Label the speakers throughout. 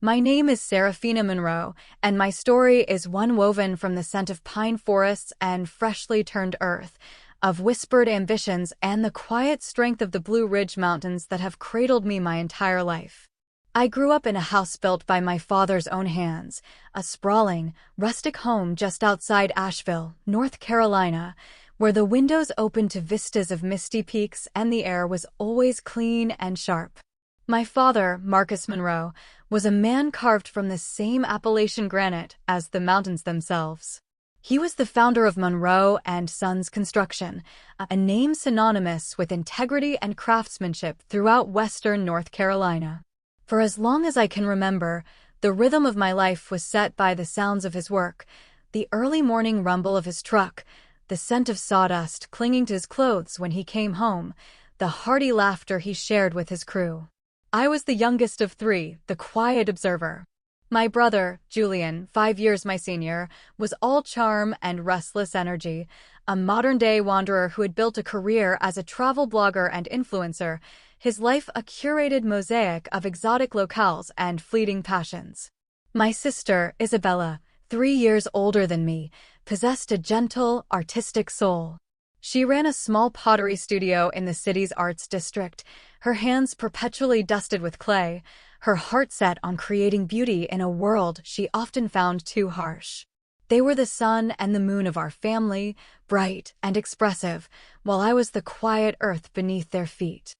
Speaker 1: My name is Serafina Monroe, and my story is one woven from the scent of pine forests and freshly turned earth, of whispered ambitions and the quiet strength of the Blue Ridge Mountains that have cradled me my entire life. I grew up in a house built by my father's own hands, a sprawling, rustic home just outside Asheville, North Carolina, where the windows opened to vistas of misty peaks and the air was always clean and sharp. My father, Marcus Monroe, was a man carved from the same Appalachian granite as the mountains themselves. He was the founder of Monroe and Sons Construction, a name synonymous with integrity and craftsmanship throughout western North Carolina. For as long as I can remember, the rhythm of my life was set by the sounds of his work, the early morning rumble of his truck, the scent of sawdust clinging to his clothes when he came home, the hearty laughter he shared with his crew. I was the youngest of three, the quiet observer. My brother, Julian, 5 years my senior, was all charm and restless energy, a modern-day wanderer who had built a career as a travel blogger and influencer, his life a curated mosaic of exotic locales and fleeting passions. My sister, Isabella, 3 years older than me, possessed a gentle, artistic soul. She ran a small pottery studio in the city's arts district, her hands perpetually dusted with clay, her heart set on creating beauty in a world she often found too harsh. They were the sun and the moon of our family, bright and expressive, while I was the quiet earth beneath their feet.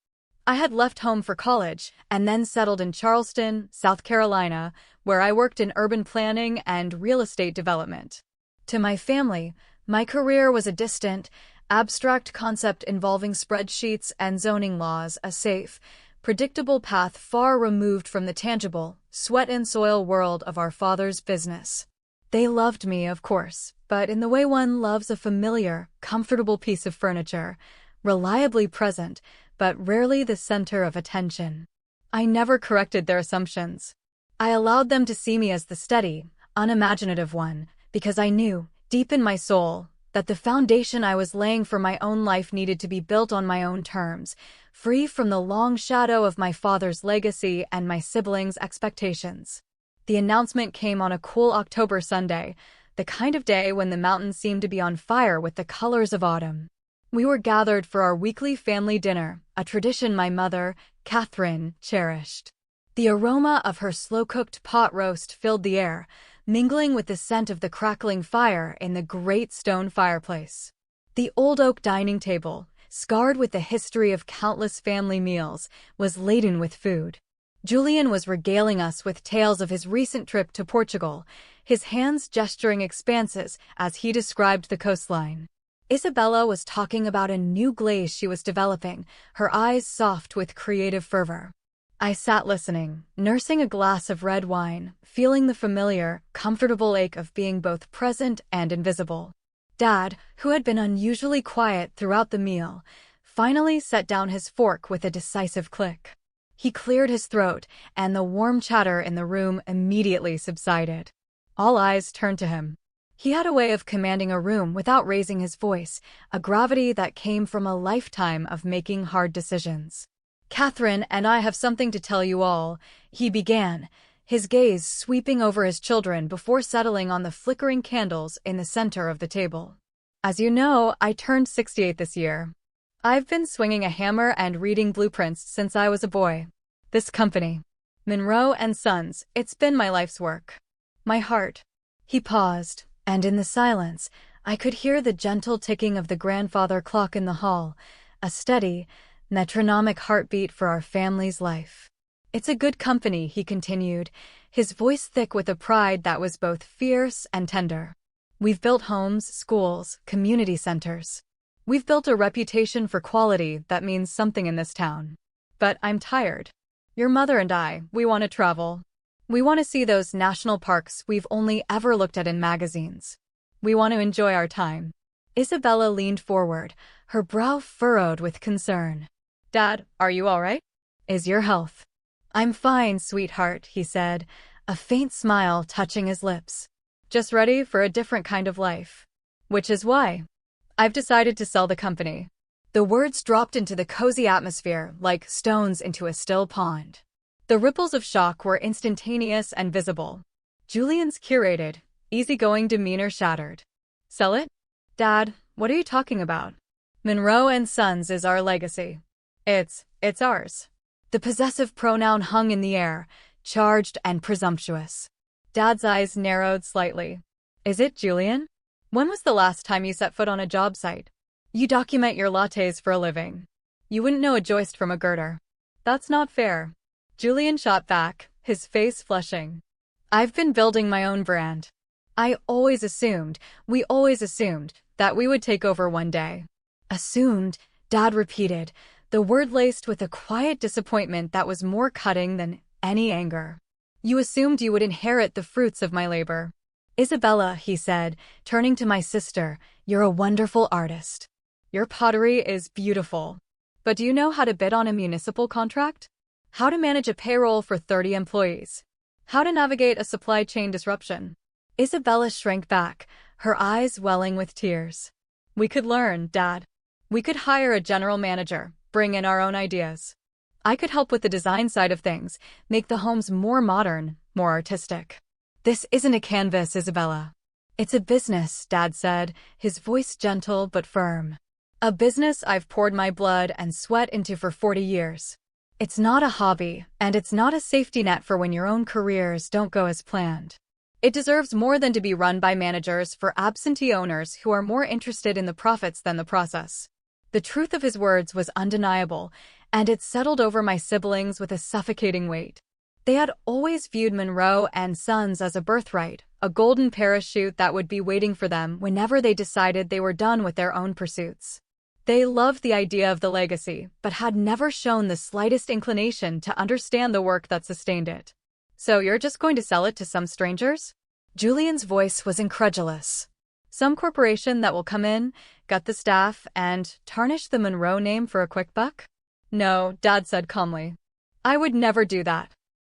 Speaker 1: I had left home for college and then settled in Charleston, South Carolina, where I worked in urban planning and real estate development. To my family, my career was a distant, abstract concept involving spreadsheets and zoning laws, a safe, predictable path far removed from the tangible, sweat-and-soil world of our father's business. They loved me, of course, but in the way one loves a familiar, comfortable piece of furniture, reliably present, but rarely the center of attention. I never corrected their assumptions. I allowed them to see me as the steady, unimaginative one, because I knew, deep in my soul, that the foundation I was laying for my own life needed to be built on my own terms, free from the long shadow of my father's legacy and my siblings' expectations. The announcement came on a cool October Sunday, the kind of day when the mountains seemed to be on fire with the colors of autumn. We were gathered for our weekly family dinner, a tradition my mother, Catherine, cherished. The aroma of her slow-cooked pot roast filled the air, mingling with the scent of the crackling fire in the great stone fireplace. The old oak dining table, scarred with the history of countless family meals, was laden with food. Julian was regaling us with tales of his recent trip to Portugal, his hands gesturing expanses as he described the coastline. Isabella was talking about a new glaze she was developing, her eyes soft with creative fervor. I sat listening, nursing a glass of red wine, feeling the familiar, comfortable ache of being both present and invisible. Dad, who had been unusually quiet throughout the meal, finally set down his fork with a decisive click. He cleared his throat, and the warm chatter in the room immediately subsided. All eyes turned to him. He had a way of commanding a room without raising his voice, a gravity that came from a lifetime of making hard decisions. "Catherine and I have something to tell you all," he began, his gaze sweeping over his children before settling on the flickering candles in the center of the table. "As you know, I turned 68 this year. I've been swinging a hammer and reading blueprints since I was a boy. This company, Monroe and Sons, it's been my life's work. My heart." He paused, and in the silence, I could hear the gentle ticking of the grandfather clock in the hall, a steady, metronomic heartbeat for our family's life. "It's a good company," he continued, his voice thick with a pride that was both fierce and tender. "We've built homes, schools, community centers. We've built a reputation for quality that means something in this town. But I'm tired. Your mother and I, we want to travel. We want to see those national parks we've only ever looked at in magazines. We want to enjoy our time." Isabella leaned forward, her brow furrowed with concern. "Dad, are you all right? Is your health?" "I'm fine, sweetheart," he said, a faint smile touching his lips. "Just ready for a different kind of life. Which is why I've decided to sell the company." The words dropped into the cozy atmosphere like stones into a still pond. The ripples of shock were instantaneous and visible. Julian's curated, easygoing demeanor shattered. Sell it? Dad, what are you talking about? Monroe and Sons is our legacy. It's ours. The possessive pronoun hung in the air, charged and presumptuous. Dad's eyes narrowed slightly. Is it, Julian? When was the last time you set foot on a job site? You document your lattes for a living. You wouldn't know a joist from a girder. That's not fair. Julian shot back, his face flushing. I've been building my own brand. We always assumed, that we would take over one day. Assumed, Dad repeated, the word laced with a quiet disappointment that was more cutting than any anger. You assumed you would inherit the fruits of my labor. Isabella, he said, turning to my sister, you're a wonderful artist. Your pottery is beautiful. But do you know how to bid on a municipal contract? How to manage a payroll for 30 employees? How to navigate a supply chain disruption? Isabella shrank back, her eyes welling with tears. We could learn, Dad. We could hire a general manager, bring in our own ideas. I could help with the design side of things, make the homes more modern, more artistic. This isn't a canvas, Isabella. It's a business, Dad said, his voice gentle but firm. A business I've poured my blood and sweat into for 40 years. It's not a hobby, and it's not a safety net for when your own careers don't go as planned. It deserves more than to be run by managers for absentee owners who are more interested in the profits than the process. The truth of his words was undeniable, and it settled over my siblings with a suffocating weight. They had always viewed Monroe and Sons as a birthright, a golden parachute that would be waiting for them whenever they decided they were done with their own pursuits. They loved the idea of the legacy, but had never shown the slightest inclination to understand the work that sustained it. So you're just going to sell it to some strangers? Julian's voice was incredulous. Some corporation that will come in, gut the staff, and tarnish the Monroe name for a quick buck? No, Dad said calmly. I would never do that.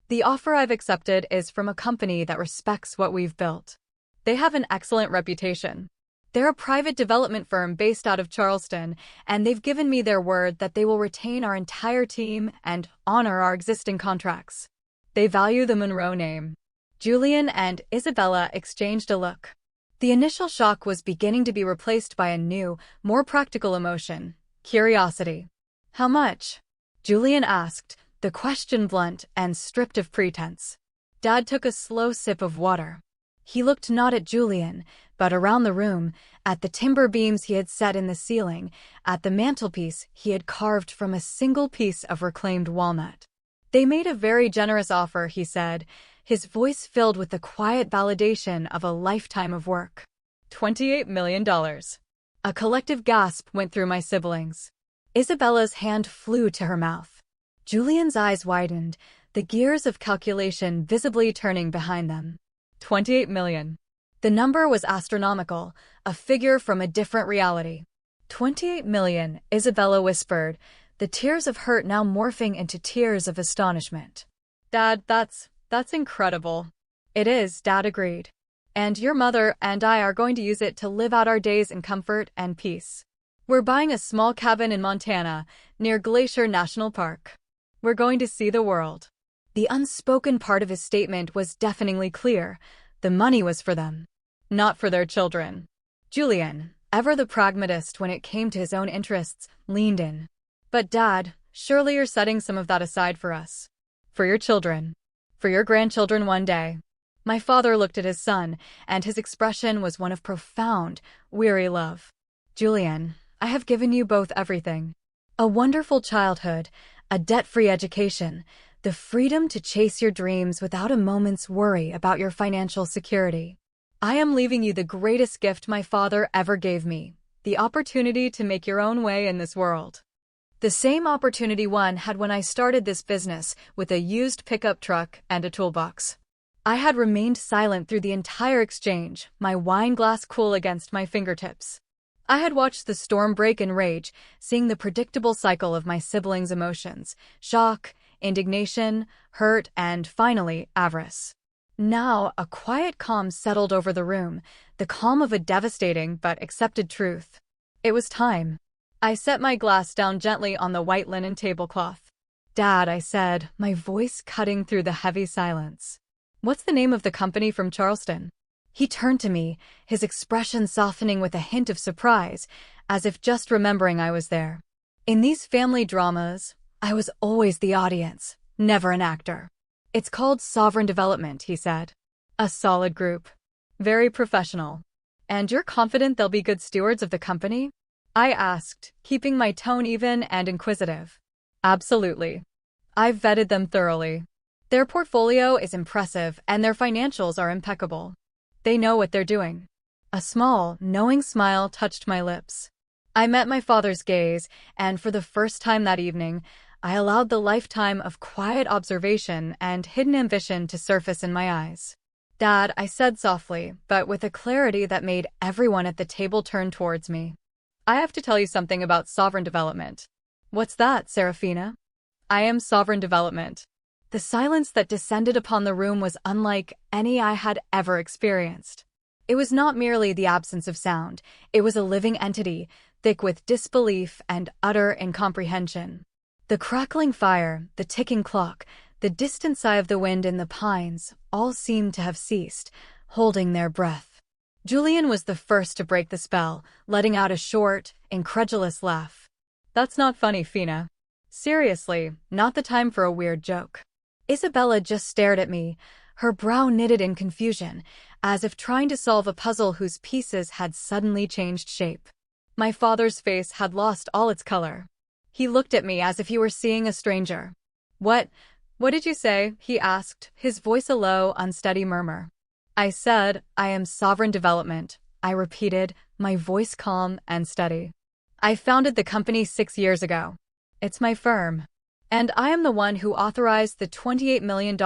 Speaker 1: The offer I've accepted is from a company that respects what we've built. They have an excellent reputation. They're a private development firm based out of Charleston, and they've given me their word that they will retain our entire team and honor our existing contracts. They value the Monroe name. Julian and Isabella exchanged a look. The initial shock was beginning to be replaced by a new, more practical emotion, curiosity. How much? Julian asked, the question blunt and stripped of pretense. Dad took a slow sip of water. He looked not at Julian, but around the room, at the timber beams he had set in the ceiling, at the mantelpiece he had carved from a single piece of reclaimed walnut. They made a very generous offer, he said, his voice filled with the quiet validation of a lifetime of work. $28 million. A collective gasp went through my siblings. Isabella's hand flew to her mouth. Julian's eyes widened, the gears of calculation visibly turning behind them. 28 million. The number was astronomical, a figure from a different reality. 28 million, Isabella whispered, the tears of hurt now morphing into tears of astonishment. Dad, that's incredible. It is, Dad agreed. And your mother and I are going to use it to live out our days in comfort and peace. We're buying a small cabin in Montana, near Glacier National Park. We're going to see the world. The unspoken part of his statement was deafeningly clear. The money was for them, not for their children. Julian, ever the pragmatist when it came to his own interests, leaned in. But Dad, surely you're setting some of that aside for us. For your children. For your grandchildren one day. My father looked at his son, and his expression was one of profound, weary love. Julian, I have given you both everything. A wonderful childhood, a debt-free education, the freedom to chase your dreams without a moment's worry about your financial security. I am leaving you the greatest gift my father ever gave me, the opportunity to make your own way in this world. The same opportunity one had when I started this business with a used pickup truck and a toolbox. I had remained silent through the entire exchange, my wine glass cool against my fingertips. I had watched the storm break in rage, seeing the predictable cycle of my siblings' emotions, shock, indignation, hurt, and finally, avarice. Now, a quiet calm settled over the room, the calm of a devastating but accepted truth. It was time. I set my glass down gently on the white linen tablecloth. Dad, I said, my voice cutting through the heavy silence. What's the name of the company from Charleston? He turned to me, his expression softening with a hint of surprise, as if just remembering I was there. In these family dramas, I was always the audience, never an actor. It's called Sovereign Development, he said. A solid group. Very professional. And you're confident they'll be good stewards of the company? I asked, keeping my tone even and inquisitive. Absolutely. I've vetted them thoroughly. Their portfolio is impressive and their financials are impeccable. They know what they're doing. A small, knowing smile touched my lips. I met my father's gaze, and for the first time that evening, I allowed the lifetime of quiet observation and hidden ambition to surface in my eyes. Dad, I said softly, but with a clarity that made everyone at the table turn towards me. I have to tell you something about Sovereign Development. What's that, Serafina? I am Sovereign Development. The silence that descended upon the room was unlike any I had ever experienced. It was not merely the absence of sound, it was a living entity, thick with disbelief and utter incomprehension. The crackling fire, the ticking clock, the distant sigh of the wind in the pines, all seemed to have ceased, holding their breath. Julian was the first to break the spell, letting out a short, incredulous laugh. That's not funny, Fina. Seriously, not the time for a weird joke. Isabella just stared at me, her brow knitted in confusion, as if trying to solve a puzzle whose pieces had suddenly changed shape. My father's face had lost all its color. He looked at me as if he were seeing a stranger. What did you say?" he asked, his voice a low, unsteady murmur. I said, "I am Sovereign Development," I repeated, my voice calm and steady. I founded the company 6 years ago. It's my firm. And I am the one who authorized the $28 million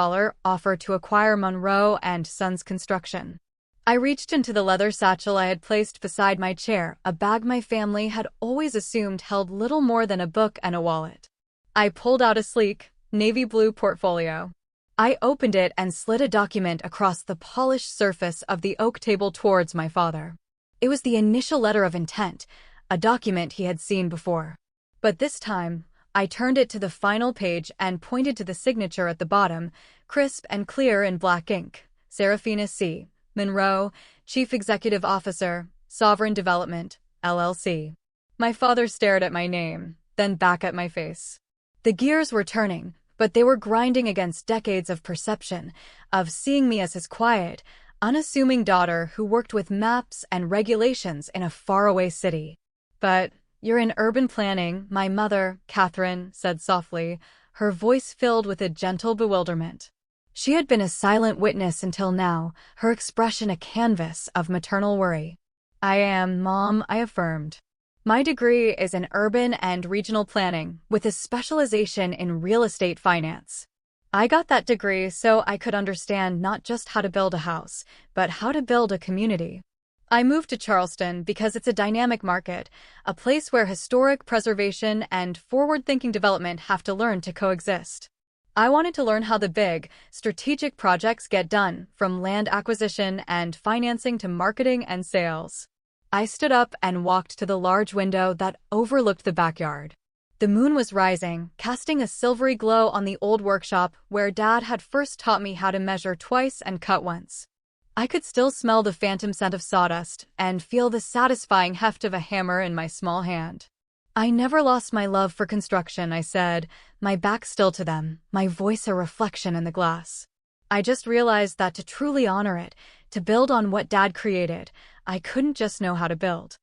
Speaker 1: offer to acquire Monroe and Sons Construction. I reached into the leather satchel I had placed beside my chair, a bag my family had always assumed held little more than a book and a wallet. I pulled out a sleek, navy blue portfolio. I opened it and slid a document across the polished surface of the oak table towards my father. It was the initial letter of intent, a document he had seen before. But this time, I turned it to the final page and pointed to the signature at the bottom, crisp and clear in black ink. Serafina C. Monroe, Chief Executive Officer, Sovereign Development, LLC. My father stared at my name, then back at my face. The gears were turning, but they were grinding against decades of perception, of seeing me as his quiet, unassuming daughter who worked with maps and regulations in a faraway city. But you're in urban planning, my mother, Catherine, said softly, her voice filled with a gentle bewilderment. She had been a silent witness until now, her expression a canvas of maternal worry. I am, Mom, I affirmed. My degree is in urban and regional planning, with a specialization in real estate finance. I got that degree so I could understand not just how to build a house, but how to build a community. I moved to Charleston because it's a dynamic market, a place where historic preservation and forward-thinking development have to learn to coexist. I wanted to learn how the big, strategic projects get done, from land acquisition and financing to marketing and sales. I stood up and walked to the large window that overlooked the backyard. The moon was rising, casting a silvery glow on the old workshop where Dad had first taught me how to measure twice and cut once. I could still smell the phantom scent of sawdust and feel the satisfying heft of a hammer in my small hand. I never lost my love for construction, I said, my back still to them, my voice a reflection in the glass. I just realized that to truly honor it, to build on what Dad created, I couldn't just know how to build.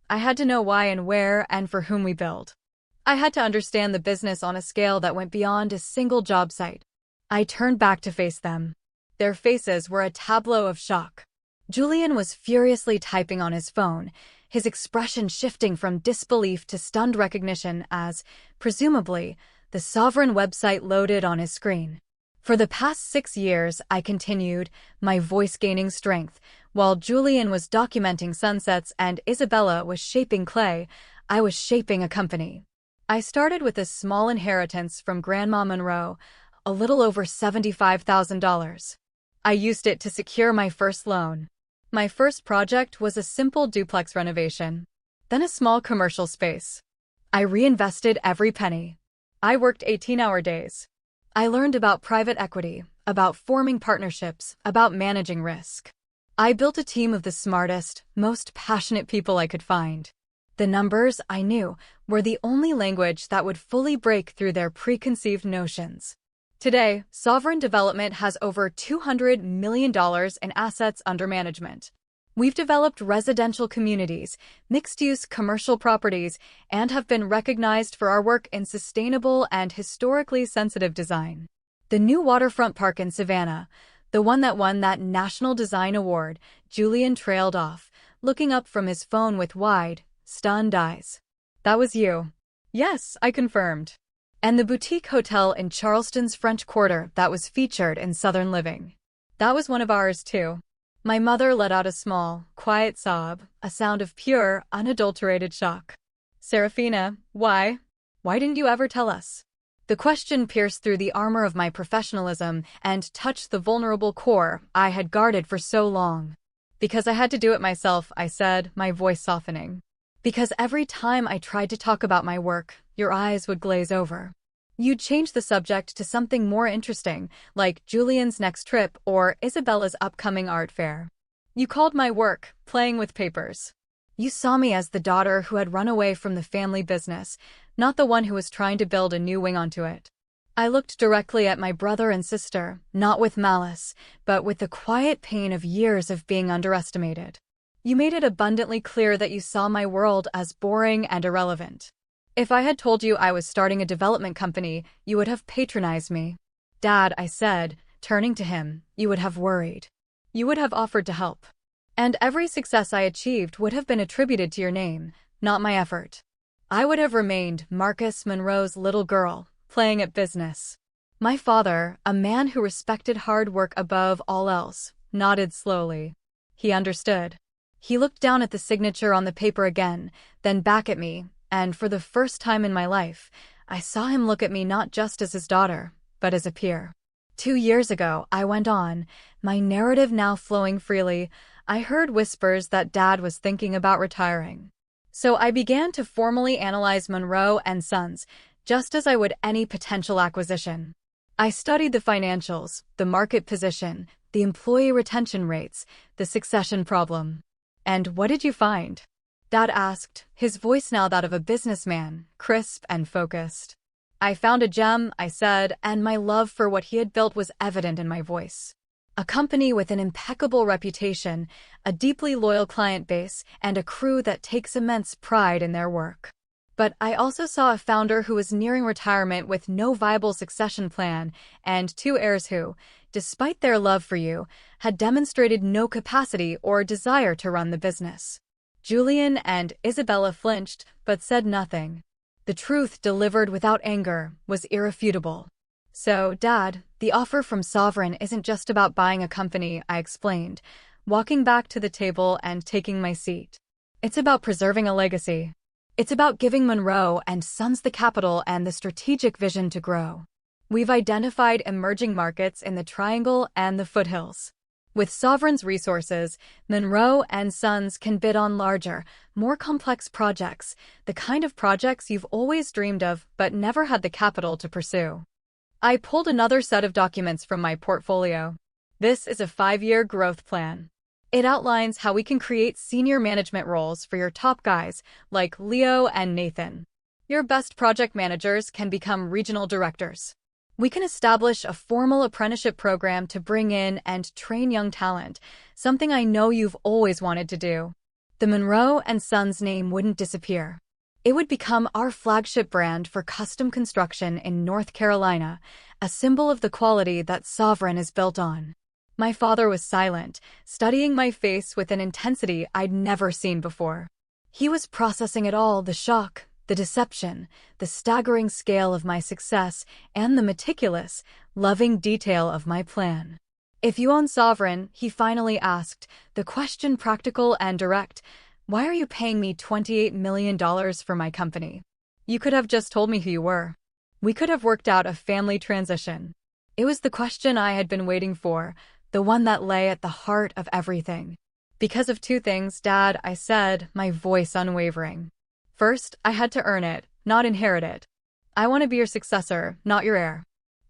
Speaker 1: I had to know why and where and for whom we build. I had to understand the business on a scale that went beyond a single job site. I turned back to face them. Their faces were a tableau of shock. Julian was furiously typing on his phone, his expression shifting from disbelief to stunned recognition as, presumably, the Sovereign website loaded on his screen. For the past 6 years, I continued, my voice gaining strength, while Julian was documenting sunsets and Isabella was shaping clay, I was shaping a company. I started with a small inheritance from Grandma Monroe, a little over $75,000. I used it to secure my first loan. My first project was a simple duplex renovation, then a small commercial space. I reinvested every penny. I worked 18-hour days. I learned about private equity, about forming partnerships, about managing risk. I built a team of the smartest, most passionate people I could find. The numbers, I knew, were the only language that would fully break through their preconceived notions. Today, Sovereign Development has over $200 million in assets under management. We've developed residential communities, mixed-use commercial properties, and have been recognized for our work in sustainable and historically sensitive design. The new waterfront park in Savannah, the one that won that National Design Award, Julian trailed off, looking up from his phone with wide, stunned eyes. That was you. Yes, I confirmed. And the boutique hotel in Charleston's French Quarter that was featured in Southern Living. That was one of ours, too. My mother let out a small, quiet sob, a sound of pure, unadulterated shock. Serafina, why? Why didn't you ever tell us? The question pierced through the armor of my professionalism and touched the vulnerable core I had guarded for so long. Because I had to do it myself, I said, my voice softening. Because every time I tried to talk about my work, your eyes would glaze over. You'd change the subject to something more interesting, like Julian's next trip or Isabella's upcoming art fair. You called my work playing with papers. You saw me as the daughter who had run away from the family business, not the one who was trying to build a new wing onto it. I looked directly at my brother and sister, not with malice, but with the quiet pain of years of being underestimated. You made it abundantly clear that you saw my world as boring and irrelevant. If I had told you I was starting a development company, you would have patronized me. Dad, I said, turning to him, you would have worried. You would have offered to help. And every success I achieved would have been attributed to your name, not my effort. I would have remained Marcus Monroe's little girl, playing at business. My father, a man who respected hard work above all else, nodded slowly. He understood. He looked down at the signature on the paper again, then back at me, and for the first time in my life, I saw him look at me not just as his daughter, but as a peer. 2 years ago, I went on, my narrative now flowing freely. I heard whispers that Dad was thinking about retiring. So I began to formally analyze Monroe and Sons, just as I would any potential acquisition. I studied the financials, the market position, the employee retention rates, the succession problem. And what did you find? Dad asked, his voice now that of a businessman, crisp and focused. I found a gem, I said, and my love for what he had built was evident in my voice. A company with an impeccable reputation, a deeply loyal client base, and a crew that takes immense pride in their work. But I also saw a founder who was nearing retirement with no viable succession plan, and 2 heirs who, despite their love for you, had demonstrated no capacity or desire to run the business. Julian and Isabella flinched, but said nothing. The truth delivered without anger was irrefutable. So, Dad, the offer from Sovereign isn't just about buying a company, I explained, walking back to the table and taking my seat. It's about preserving a legacy. It's about giving Monroe and Sons the capital and the strategic vision to grow. We've identified emerging markets in the Triangle and the Foothills. With Sovereign's resources, Monroe and Sons can bid on larger, more complex projects, the kind of projects you've always dreamed of but never had the capital to pursue. I pulled another set of documents from my portfolio. This is a 5-year growth plan. It outlines how we can create senior management roles for your top guys, like Leo and Nathan. Your best project managers can become regional directors. We can establish a formal apprenticeship program to bring in and train young talent, something I know you've always wanted to do. The Monroe and Sons name wouldn't disappear. It would become our flagship brand for custom construction in North Carolina, a symbol of the quality that Sovereign is built on. My father was silent, studying my face with an intensity I'd never seen before. He was processing it all, the shock, the deception, the staggering scale of my success, and the meticulous, loving detail of my plan. If you own Sovereign, he finally asked, the question practical and direct, why are you paying me $28 million for my company? You could have just told me who you were. We could have worked out a family transition. It was the question I had been waiting for, the one that lay at the heart of everything. Because of 2 things, Dad, I said, my voice unwavering. First, I had to earn it, not inherit it. I want to be your successor, not your heir.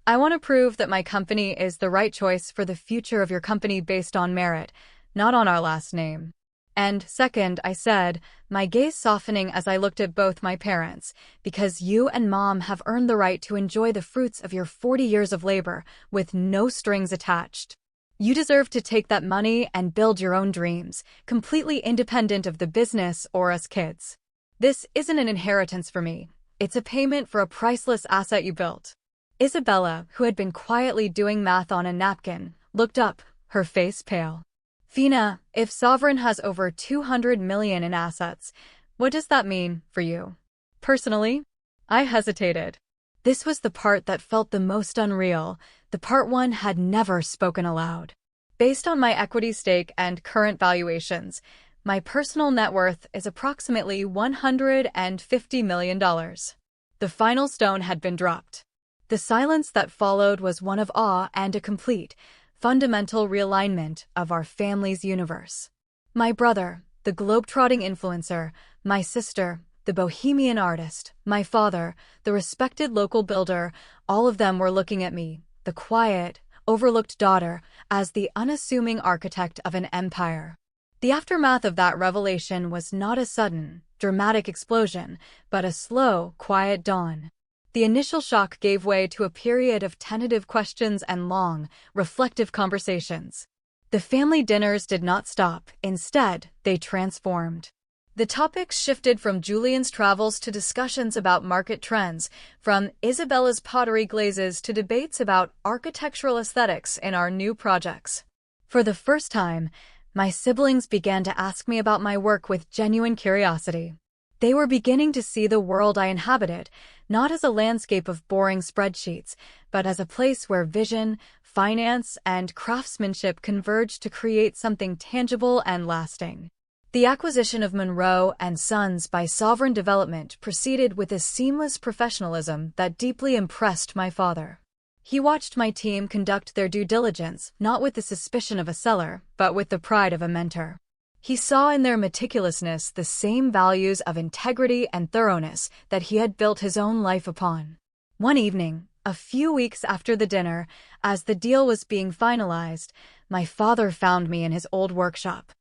Speaker 1: I want to prove that my company is the right choice for the future of your company based on merit, not on our last name. And second, I said, my gaze softening as I looked at both my parents, because you and Mom have earned the right to enjoy the fruits of your 40 years of labor with no strings attached. You deserve to take that money and build your own dreams, completely independent of the business or us kids. This isn't an inheritance for me. It's a payment for a priceless asset you built. Isabella, who had been quietly doing math on a napkin, looked up, her face pale. Fina, if Sovereign has over 200 million in assets, what does that mean for you? Personally? I hesitated. This was the part that felt the most unreal, the part one had never spoken aloud. Based on my equity stake and current valuations, my personal net worth is approximately $150 million. The final stone had been dropped. The silence that followed was one of awe and a complete, fundamental realignment of our family's universe. My brother, the globetrotting influencer, my sister, the bohemian artist, my father, the respected local builder, all of them were looking at me, the quiet, overlooked daughter, as the unassuming architect of an empire. The aftermath of that revelation was not a sudden, dramatic explosion, but a slow, quiet dawn. The initial shock gave way to a period of tentative questions and long, reflective conversations. The family dinners did not stop. Instead, they transformed. The topics shifted from Julian's travels to discussions about market trends, from Isabella's pottery glazes to debates about architectural aesthetics in our new projects. For the first time, my siblings began to ask me about my work with genuine curiosity. They were beginning to see the world I inhabited, not as a landscape of boring spreadsheets, but as a place where vision, finance, and craftsmanship converged to create something tangible and lasting. The acquisition of Monroe and Sons by Sovereign Development proceeded with a seamless professionalism that deeply impressed my father. He watched my team conduct their due diligence, not with the suspicion of a seller, but with the pride of a mentor. He saw in their meticulousness the same values of integrity and thoroughness that he had built his own life upon. One evening, a few weeks after the dinner, as the deal was being finalized, my father found me in his old workshop.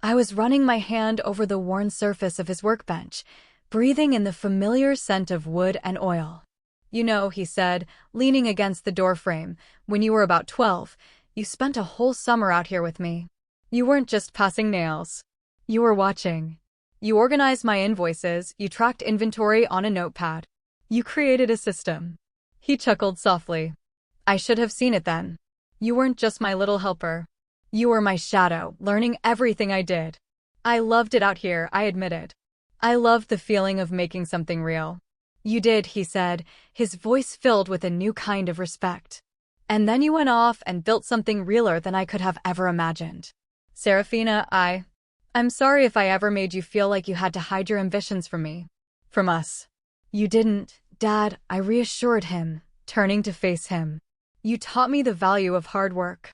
Speaker 1: I was running my hand over the worn surface of his workbench, breathing in the familiar scent of wood and oil. You know, he said, leaning against the doorframe, when you were about 12, you spent a whole summer out here with me. You weren't just passing nails. You were watching. You organized my invoices, you tracked inventory on a notepad. You created a system. He chuckled softly. I should have seen it then. You weren't just my little helper. You were my shadow, learning everything I did. I loved it out here, I admitted. I loved the feeling of making something real. You did, he said, his voice filled with a new kind of respect. And then you went off and built something realer than I could have ever imagined. Serafina, I'm sorry if I ever made you feel like you had to hide your ambitions from me. From us. You didn't, Dad, I reassured him, turning to face him. You taught me the value of hard work.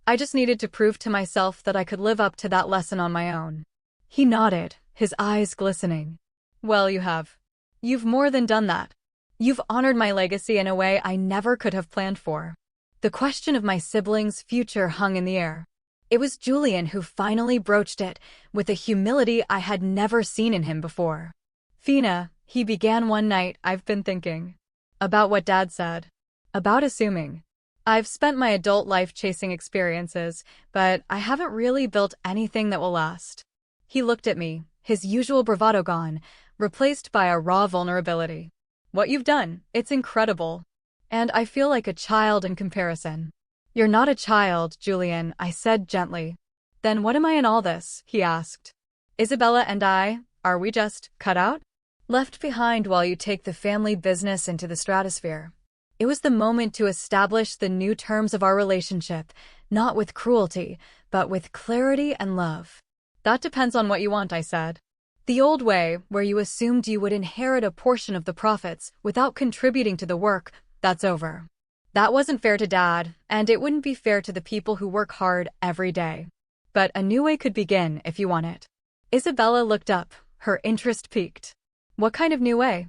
Speaker 1: I just needed to prove to myself that I could live up to that lesson on my own. He nodded, his eyes glistening. Well, you have. You've more than done that. You've honored my legacy in a way I never could have planned for. The question of my siblings' future hung in the air. It was Julian who finally broached it, with a humility I had never seen in him before. Fina, he began one night, I've been thinking. About what Dad said. About assuming. I've spent my adult life chasing experiences, but I haven't really built anything that will last. He looked at me, his usual bravado gone, replaced by a raw vulnerability. What you've done, it's incredible. And I feel like a child in comparison. You're not a child, Julian, I said gently. Then what am I in all this? He asked. Isabella and I, are we just cut out? Left behind while you take the family business into the stratosphere. It was the moment to establish the new terms of our relationship, not with cruelty, but with clarity and love. That depends on what you want, I said. The old way, where you assumed you would inherit a portion of the profits without contributing to the work, that's over. That wasn't fair to Dad, and it wouldn't be fair to the people who work hard every day. But a new way could begin if you want it. Isabella looked up, her interest piqued. What kind of new way?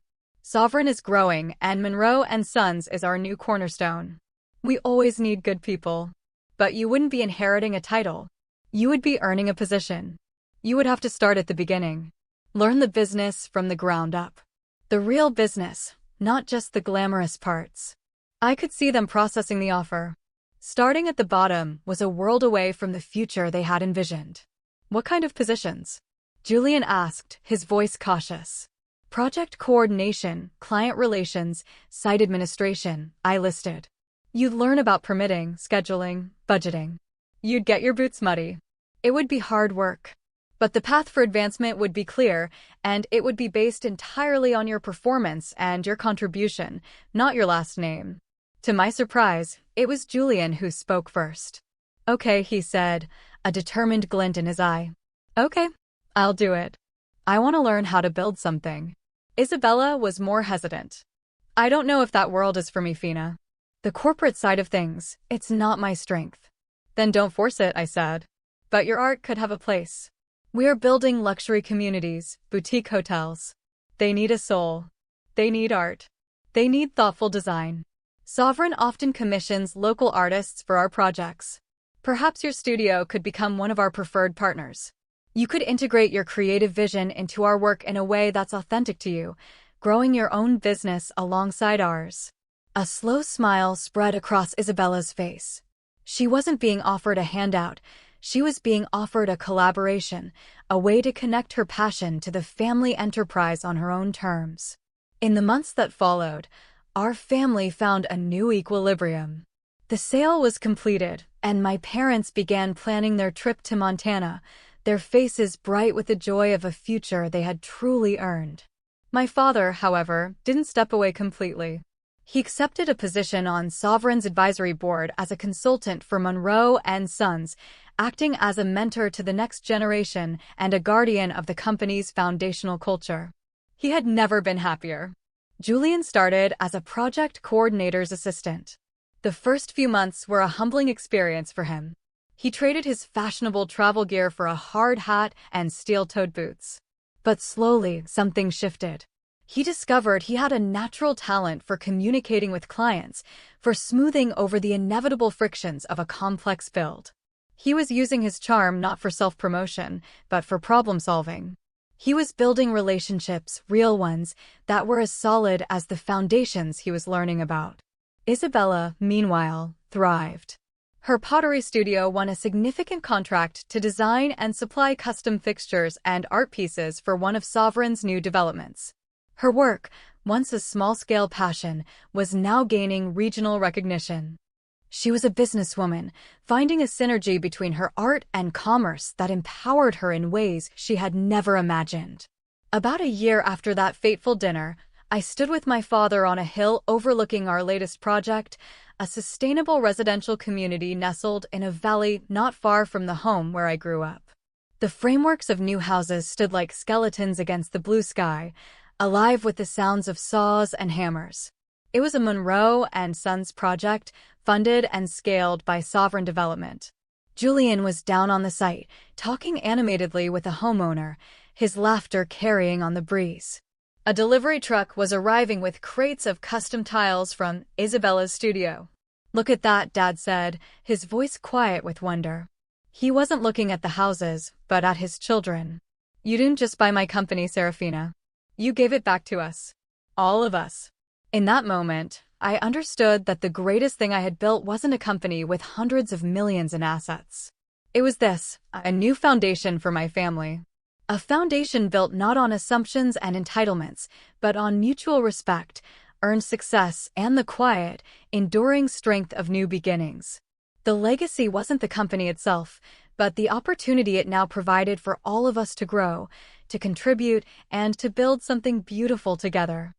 Speaker 1: Sovereign is growing, and Monroe and Sons is our new cornerstone. We always need good people. But you wouldn't be inheriting a title. You would be earning a position. You would have to start at the beginning. Learn the business from the ground up. The real business, not just the glamorous parts. I could see them processing the offer. Starting at the bottom was a world away from the future they had envisioned. What kind of positions? Julian asked, his voice cautious. Project coordination, client relations, site administration, I listed. You'd learn about permitting, scheduling, budgeting. You'd get your boots muddy. It would be hard work. But the path for advancement would be clear, and it would be based entirely on your performance and your contribution, not your last name. To my surprise, it was Julian who spoke first. Okay, he said, a determined glint in his eye. Okay, I'll do it. I want to learn how to build something. Isabella was more hesitant. I don't know if that world is for me, Fina. The corporate side of things, it's not my strength. Then don't force it, I said. But your art could have a place. We are building luxury communities, boutique hotels. They need a soul. They need art. They need thoughtful design. Sovereign often commissions local artists for our projects. Perhaps your studio could become one of our preferred partners. You could integrate your creative vision into our work in a way that's authentic to you, growing your own business alongside ours. A slow smile spread across Isabella's face. She wasn't being offered a handout. She was being offered a collaboration, a way to connect her passion to the family enterprise on her own terms. In the months that followed, our family found a new equilibrium. The sale was completed, and my parents began planning their trip to Montana, their faces bright with the joy of a future they had truly earned. My father, however, didn't step away completely. He accepted a position on Sovereign's advisory board as a consultant for Monroe and Sons, acting as a mentor to the next generation and a guardian of the company's foundational culture. He had never been happier. Julian started as a project coordinator's assistant. The first few months were a humbling experience for him. He traded his fashionable travel gear for a hard hat and steel-toed boots. But slowly, something shifted. He discovered he had a natural talent for communicating with clients, for smoothing over the inevitable frictions of a complex build. He was using his charm not for self-promotion, but for problem-solving. He was building relationships, real ones, that were as solid as the foundations he was learning about. Isabella, meanwhile, thrived. Her pottery studio won a significant contract to design and supply custom fixtures and art pieces for one of Sovereign's new developments. Her work, once a small-scale passion, was now gaining regional recognition. She was a businesswoman, finding a synergy between her art and commerce that empowered her in ways she had never imagined. About a year after that fateful dinner, I stood with my father on a hill overlooking our latest project, a sustainable residential community nestled in a valley not far from the home where I grew up. The frameworks of new houses stood like skeletons against the blue sky, alive with the sounds of saws and hammers. It was a Monroe and Sons project, funded and scaled by Sovereign Development. Julian was down on the site, talking animatedly with a homeowner, his laughter carrying on the breeze. A delivery truck was arriving with crates of custom tiles from Isabella's studio. "Look at that," Dad said, his voice quiet with wonder. He wasn't looking at the houses, but at his children. "You didn't just buy my company, Serafina. You gave it back to us. All of us." In that moment, I understood that the greatest thing I had built wasn't a company with hundreds of millions in assets. It was this, a new foundation for my family. A foundation built not on assumptions and entitlements, but on mutual respect, earned success, and the quiet, enduring strength of new beginnings. The legacy wasn't the company itself, but the opportunity it now provided for all of us to grow, to contribute, and to build something beautiful together.